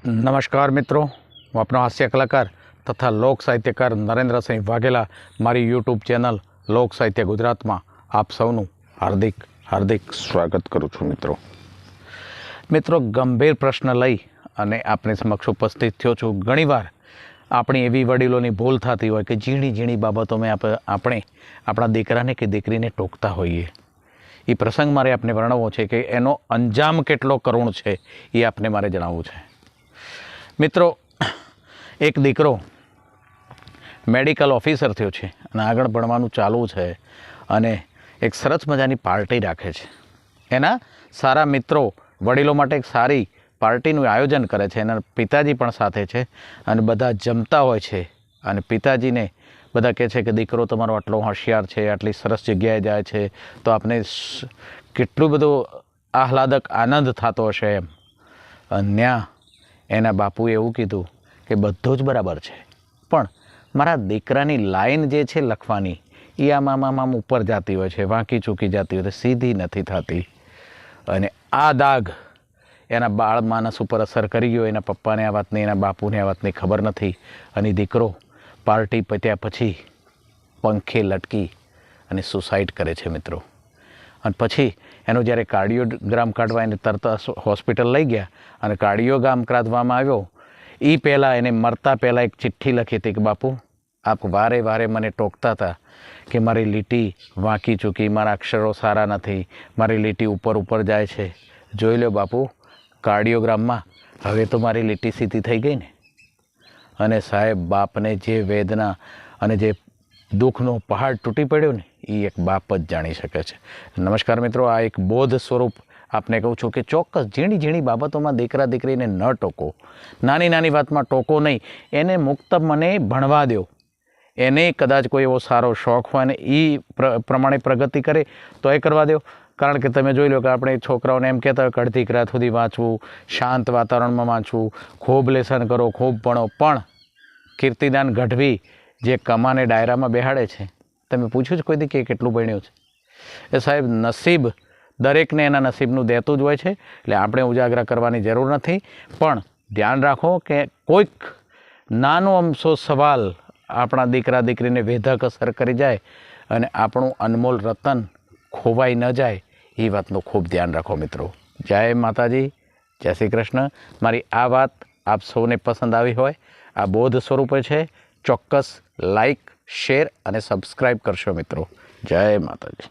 નમસ્કાર મિત્રો, હું આપનો હાસ્ય કલાકાર તથા લોક સાહિત્યકાર નરેન્દ્રસિંહ વાઘેલા મારી યુટ્યુબ ચેનલ લોક સાહિત્ય ગુજરાતમાં આપ સૌનું હાર્દિક હાર્દિક સ્વાગત કરું છું. મિત્રો ગંભીર પ્રશ્ન લઈ અને આપણી સમક્ષ ઉપસ્થિત થયો છું. ઘણીવાર આપણી એવી વડીલોની ભૂલ થતી હોય કે ઝીણી ઝીણી બાબતોમાં આપણે આપણા દીકરાને કે દીકરીને ટોકતા હોઈએ. એ પ્રસંગ મારે આપને વર્ણવવો છે કે એનો અંજામ કેટલો કરુણ છે એ આપને મારે જણાવવું છે. મિત્રો, એક દીકરો મેડિકલ ઓફિસર થયો છે અને આગળ ભણવાનું ચાલુ છે અને એક સરસ મજાની પાર્ટી રાખે છે. એના સારા મિત્રો વડીલો માટે એક સારી પાર્ટીનું આયોજન કરે છે. એના પિતાજી પણ સાથે છે અને બધા જમતા હોય છે અને પિતાજીને બધા કહે છે કે દીકરો તમારો આટલો હોશિયાર છે, આટલી સરસ જગ્યાએ જાય છે તો આપને કેટલું બધું આહલાદક આનંદ થતો હશે એમ. ત્યાં એના બાપુએ એવું કીધું કે બધું જ બરાબર છે, પણ મારા દીકરાની લાઈન જે છે લખવાની એ આમ ઉપર જતી હોય છે, વાંકી ચૂકી જતી હોય છે, સીધી નથી થતી. અને આ દાગ એના બાળ માનસ ઉપર અસર કરી ગયો. એના પપ્પાને આ વાતની, એના બાપુને આ વાતની ખબર નથી અને દીકરો પાર્ટી પત્યા પછી પંખે લટકી અને સુસાઇડ કરે છે મિત્રો. અને પછી એનો જ્યારે કાર્ડિયોગ્રામ કાઢવા એને તરત હોસ્પિટલ લઈ ગયા અને કાર્ડિયોગ્રામ કાઢવામાં આવ્યો એ પહેલાં એને મરતા પહેલાં એક ચિઠ્ઠી લખી હતી કે બાપુ આપ વારે વારે મને ટોકતા હતા કે મારી લીટી વાંકી ચૂકી, મારા અક્ષરો સારા નથી, મારી લીટી ઉપર ઉપર જાય છે. જોઈ લો બાપુ, કાર્ડિયોગ્રામમાં હવે તો મારી લીટી સીધી થઈ ગઈ ને. અને સાહેબ, બાપને જે વેદના અને જે દુઃખનો પહાડ તૂટી પડ્યો ને એ એક બાપ જ જાણી શકે છે. નમસ્કાર મિત્રો, આ એક બોધ સ્વરૂપ આપને કહું છું કે ચોક્કસ ઝીણી ઝીણી બાબતોમાં દીકરા દીકરીને ન ટોકો. નાની નાની વાતમાં ટોકો નહીં, એને મુક્ત મને ભણવા દો. એને કદાચ કોઈ એવો સારો શોખ હોય ને એ પ્રમાણે પ્રગતિ કરે તો એ કરવા દો. કારણ કે તમે જોઈ લો કે આપણે છોકરાઓને એમ કહેતા હોય કે અડધી રાત સુધી વાંચવું, શાંત વાતાવરણમાં વાંચવું, ખૂબ લેસન કરો, ખૂબ ભણો, પણ કીર્તિદાન ગઢવી જે કમાને ડાયરામાં બેહાડે છે, તમે પૂછ્યું જ કોઈ દી કે કેટલું ભણ્યું છે? એ સાહેબ, નસીબ દરેકને એના નસીબનું દેતું જ હોય છે, એટલે આપણે ઉજાગરા કરવાની જરૂર નથી. પણ ધ્યાન રાખો કે કોઈક નાનો અમથો સવાલ આપણા દીકરા દીકરીને વેધક અસર કરી જાય અને આપણું અનમોલ રતન ખોવાઈ ન જાય એ વાતનું ખૂબ ધ્યાન રાખો મિત્રો. જય માતાજી, જય શ્રી કૃષ્ણ. મારી આ વાત આપ સૌને પસંદ આવી હોય, આ બોધ સ્વરૂપે છે, ચોક્કસ લાઈક, શેર અને સબસ્ક્રાઈબ કરશો મિત્રો. જય માતાજી.